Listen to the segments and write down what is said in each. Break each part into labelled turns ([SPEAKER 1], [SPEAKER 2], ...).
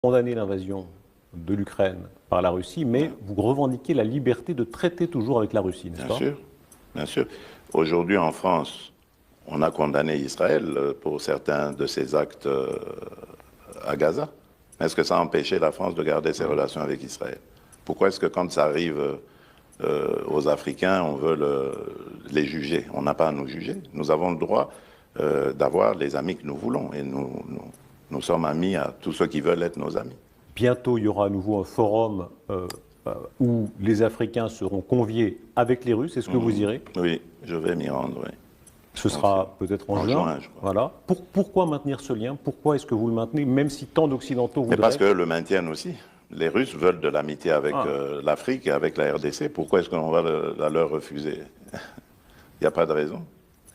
[SPEAKER 1] condamnez l'invasion de l'Ukraine par la Russie, mais vous revendiquez la liberté de traiter toujours avec la Russie, n'est-ce pas?
[SPEAKER 2] Bien sûr, bien sûr. Aujourd'hui, en France, on a condamné Israël pour certains de ses actes à Gaza. Est-ce que ça a empêché la France de garder ses relations avec Israël? Pourquoi est-ce que quand ça arrive aux Africains, on veut les juger? On n'a pas à nous juger. Nous avons le droit d'avoir les amis que nous voulons. Et nous sommes amis à tous ceux qui veulent être nos amis.
[SPEAKER 1] Bientôt, il y aura à nouveau un forum où les Africains seront conviés avec les Russes. Est-ce que vous irez?
[SPEAKER 2] Oui, je vais m'y rendre, oui.
[SPEAKER 1] Ce sera peut-être en juin.
[SPEAKER 2] Je crois.
[SPEAKER 1] Voilà. Pourquoi maintenir ce lien? Pourquoi est-ce que vous le maintenez, même si tant d'Occidentaux voudraient?
[SPEAKER 2] Mais parce qu'eux le maintiennent aussi. Les Russes veulent de l'amitié avec l'Afrique et avec la RDC. Pourquoi est-ce qu'on va la leur refuser? Il n'y a pas de raison.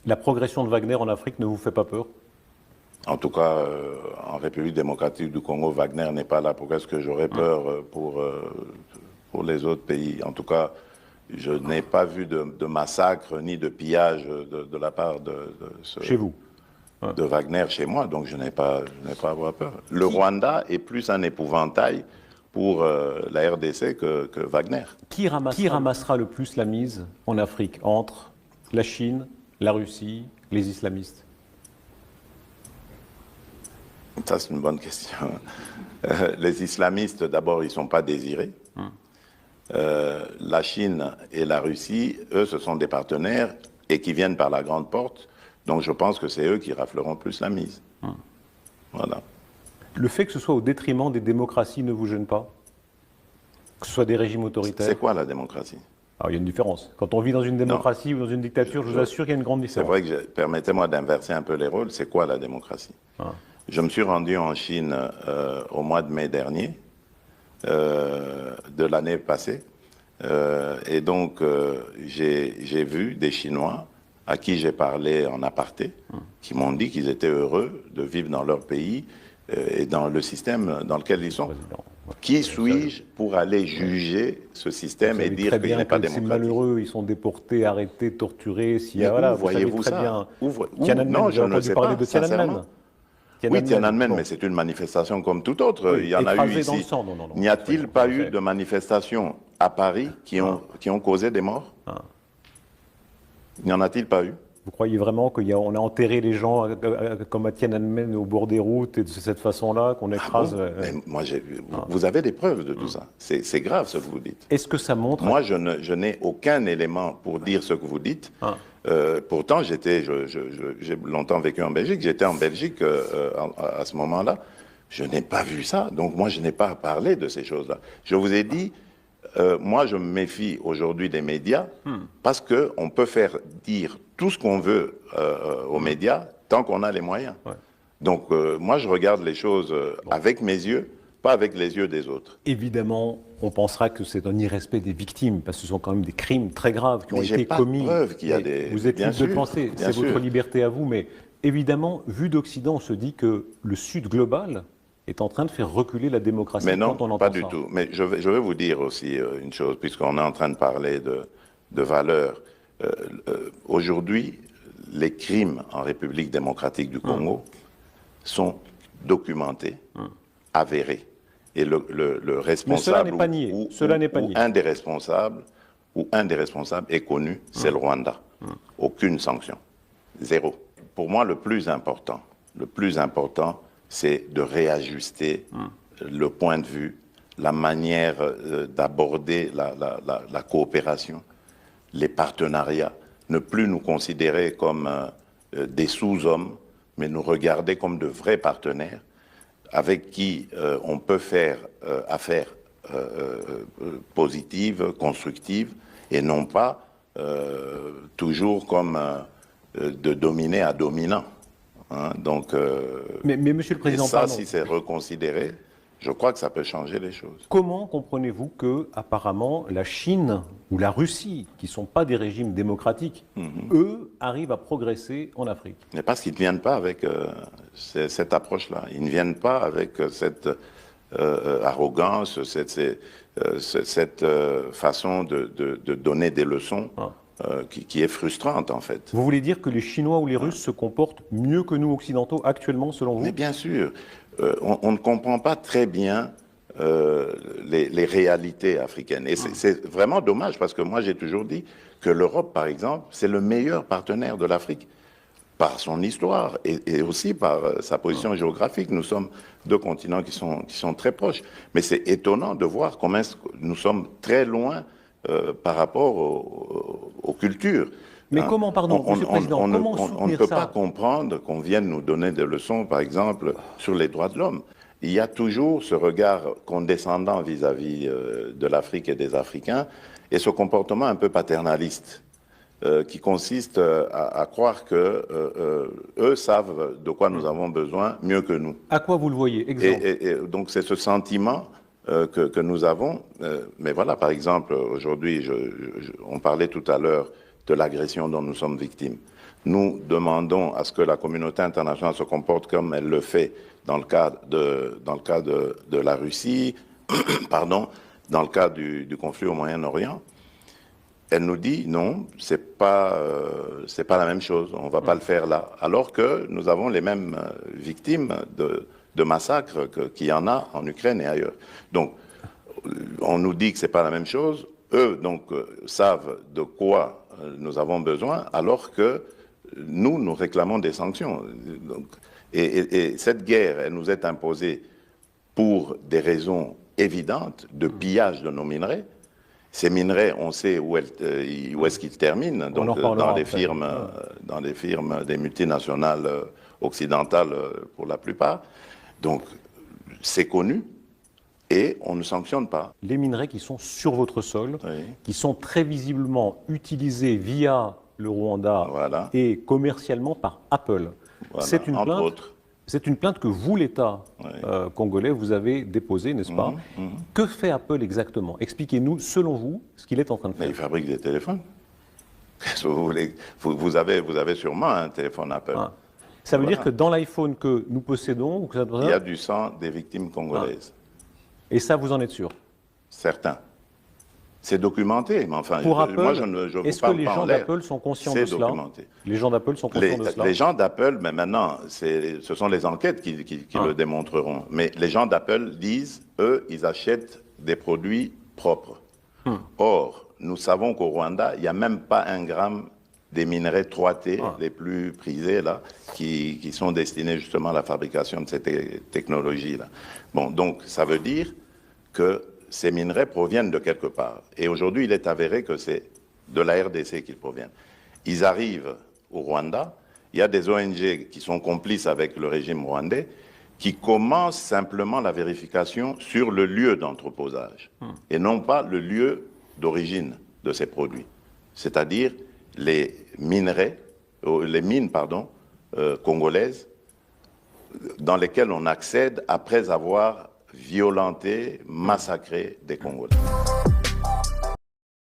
[SPEAKER 1] La progression de Wagner en Afrique ne vous fait pas peur?
[SPEAKER 2] En tout cas, en République démocratique du Congo, Wagner n'est pas là. Pourquoi est-ce que j'aurais peur pour les autres pays? En tout cas, je n'ai pas vu de massacre ni de pillage de la part
[SPEAKER 1] Chez vous?
[SPEAKER 2] de Wagner chez moi, donc je n'ai pas à avoir peur. Le Rwanda est plus un épouvantail pour la RDC que Wagner.
[SPEAKER 1] Qui ramassera le plus la mise en Afrique entre la Chine, la Russie, les islamistes?
[SPEAKER 2] Ça, c'est une bonne question. Les islamistes, d'abord, ils ne sont pas désirés. La Chine et la Russie, eux, ce sont des partenaires et qui viennent par la grande porte. Donc je pense que c'est eux qui rafleront plus la mise. Voilà.
[SPEAKER 1] Le fait que ce soit au détriment des démocraties ne vous gêne pas? Que ce soit des régimes autoritaires?
[SPEAKER 2] C'est quoi la démocratie?
[SPEAKER 1] Alors il y a une différence. Quand on vit dans une démocratie ou dans une dictature, je vous assure qu'il y a une grande différence.
[SPEAKER 2] C'est vrai que, permettez-moi d'inverser un peu les rôles, c'est quoi la démocratie? Je me suis rendu en Chine au mois de mai dernier, de l'année passée, et donc j'ai vu des Chinois à qui j'ai parlé en aparté, qui m'ont dit qu'ils étaient heureux de vivre dans leur pays et dans le système dans lequel ils sont. Qui suis-je pour aller juger ce système et dire qu'il n'est pas démocratique?
[SPEAKER 1] C'est malheureux, ils sont déportés, arrêtés, torturés.
[SPEAKER 2] Voyez-vous ça?
[SPEAKER 1] Non, je ne sais pas,
[SPEAKER 2] sincèrement. Oui, Tiananmen, mais c'est une manifestation comme toute autre. Il y en a eu ici. N'y a-t-il pas eu de manifestations à Paris qui ont causé des morts? N'y en a-t-il pas eu?
[SPEAKER 1] Vous croyez vraiment qu'on a enterré les gens comme à Tiananmen au bord des routes et de cette façon-là, qu'on écrase?
[SPEAKER 2] Moi, vous avez des preuves de tout ça. C'est grave ce que vous dites.
[SPEAKER 1] Est-ce que ça montre?
[SPEAKER 2] Moi, je n'ai aucun élément pour dire ce que vous dites. Pourtant, j'ai longtemps vécu en Belgique. J'étais en Belgique à ce moment-là. Je n'ai pas vu ça. Donc, moi, je n'ai pas parlé de ces choses-là. Je vous ai dit, moi, je me méfie aujourd'hui des médias parce qu'on peut faire dire tout ce qu'on veut aux médias tant qu'on a les moyens. Donc, moi, je regarde les choses avec mes yeux, pas avec les yeux des autres.
[SPEAKER 1] Évidemment, on pensera que c'est un irrespect des victimes, parce que ce sont quand même des crimes très graves qui ont été commis.
[SPEAKER 2] Mais j'ai pas de preuve qu'il y a des...
[SPEAKER 1] Vous êtes libre de penser, c'est votre liberté à vous, mais évidemment, vu d'Occident, on se dit que le Sud global est en train de faire reculer la démocratie.
[SPEAKER 2] Mais non, pas du tout. Mais je vais vous dire aussi une chose, puisqu'on est en train de parler de valeurs. Aujourd'hui, les crimes en République démocratique du Congo sont documentés, avérés. Et le responsable ou un des responsables est connu, c'est le Rwanda. Aucune sanction. Zéro. Pour moi, le plus important, c'est de réajuster le point de vue, la manière d'aborder la coopération, les partenariats, ne plus nous considérer comme des sous-hommes, mais nous regarder comme de vrais partenaires avec qui on peut faire affaire positive, constructive, et non pas toujours comme de dominé à dominant. Donc,
[SPEAKER 1] mais Monsieur le Président,
[SPEAKER 2] si c'est reconsidéré, je crois que ça peut changer les choses.
[SPEAKER 1] Comment comprenez-vous que, apparemment, la Chine ou la Russie, qui ne sont pas des régimes démocratiques, eux, arrivent à progresser en Afrique?
[SPEAKER 2] Mais parce qu'ils ne viennent pas avec cette approche-là. Ils ne viennent pas avec cette arrogance, cette façon de donner des leçons. Qui est frustrante, en fait.
[SPEAKER 1] Vous voulez dire que les Chinois ou les Russes se comportent mieux que nous, Occidentaux, actuellement, selon vous?
[SPEAKER 2] Mais bien sûr. on ne comprend pas très bien les réalités africaines. Et c'est vraiment dommage parce que moi j'ai toujours dit que l'Europe, par exemple, c'est le meilleur partenaire de l'Afrique par son histoire et aussi par sa position géographique. Nous sommes deux continents qui sont très proches. Mais c'est étonnant de voir comment nous sommes très loin par rapport aux cultures.
[SPEAKER 1] Mais comment, pardon, Monsieur le Président, comment soutenir ça ?
[SPEAKER 2] On ne peut pas comprendre qu'on vienne nous donner des leçons, par exemple, sur les droits de l'homme. Il y a toujours ce regard condescendant vis-à-vis de l'Afrique et des Africains et ce comportement un peu paternaliste qui consiste à croire que eux savent de quoi nous avons besoin mieux que nous.
[SPEAKER 1] À quoi vous le voyez, exemple?
[SPEAKER 2] Et donc c'est ce sentiment que nous avons. Mais voilà, par exemple, aujourd'hui, on parlait tout à l'heure de l'agression dont nous sommes victimes. Nous demandons à ce que la communauté internationale se comporte comme elle le fait dans le cas de la Russie, pardon, dans le cas du conflit au Moyen-Orient. Elle nous dit non, c'est pas la même chose, on va pas le faire là. Alors que nous avons les mêmes victimes de massacres qu'il y en a en Ukraine et ailleurs. Donc, on nous dit que c'est pas la même chose. Eux, donc, savent de quoi nous avons besoin, alors que nous réclamons des sanctions. Donc, et cette guerre, elle nous est imposée pour des raisons évidentes de pillage de nos minerais. Ces minerais, on sait où est-ce qu'ils terminent, donc dans les firmes des multinationales occidentales pour la plupart. Donc, c'est connu. Et on ne sanctionne pas.
[SPEAKER 1] Les minerais qui sont sur votre sol,
[SPEAKER 2] oui,
[SPEAKER 1] qui sont très visiblement utilisés via le Rwanda
[SPEAKER 2] voilà,
[SPEAKER 1] et commercialement par Apple.
[SPEAKER 2] Voilà,
[SPEAKER 1] c'est une plainte que vous, l'État
[SPEAKER 2] oui,
[SPEAKER 1] congolais, vous avez déposée, n'est-ce pas? Que fait Apple exactement? Expliquez-nous, selon vous, ce qu'il est en train de faire.
[SPEAKER 2] Mais il fabrique des téléphones. Qu'est-ce que vous voulez? Vous avez sûrement un téléphone Apple.
[SPEAKER 1] Ah. Ça veut dire que dans l'iPhone que nous possédons,
[SPEAKER 2] il y a du sang des victimes congolaises.
[SPEAKER 1] Et ça, vous en êtes sûr?
[SPEAKER 2] Certains. C'est documenté, mais enfin,
[SPEAKER 1] pour Apple,
[SPEAKER 2] moi je ne vous
[SPEAKER 1] est-ce que
[SPEAKER 2] parle
[SPEAKER 1] les
[SPEAKER 2] pas en
[SPEAKER 1] gens
[SPEAKER 2] l'air.
[SPEAKER 1] d'Apple sont conscients de
[SPEAKER 2] C'est
[SPEAKER 1] cela?
[SPEAKER 2] documenté.
[SPEAKER 1] Les gens d'Apple sont conscients de cela?
[SPEAKER 2] Les gens d'Apple, mais maintenant, ce sont les enquêtes qui le démontreront. Mais les gens d'Apple disent, eux, ils achètent des produits propres. Or, nous savons qu'au Rwanda, il n'y a même pas un gramme des minerais 3T, les plus prisés, là, qui sont destinés justement à la fabrication de cette technologie-là. Bon, donc, ça veut dire que ces minerais proviennent de quelque part. Et aujourd'hui, il est avéré que c'est de la RDC qu'ils proviennent. Ils arrivent au Rwanda, il y a des ONG qui sont complices avec le régime rwandais, qui commencent simplement la vérification sur le lieu d'entreposage, et non pas le lieu d'origine de ces produits. C'est-à-dire les mines congolaises, dans lesquelles on accède après avoir violenté, massacré des Congolais.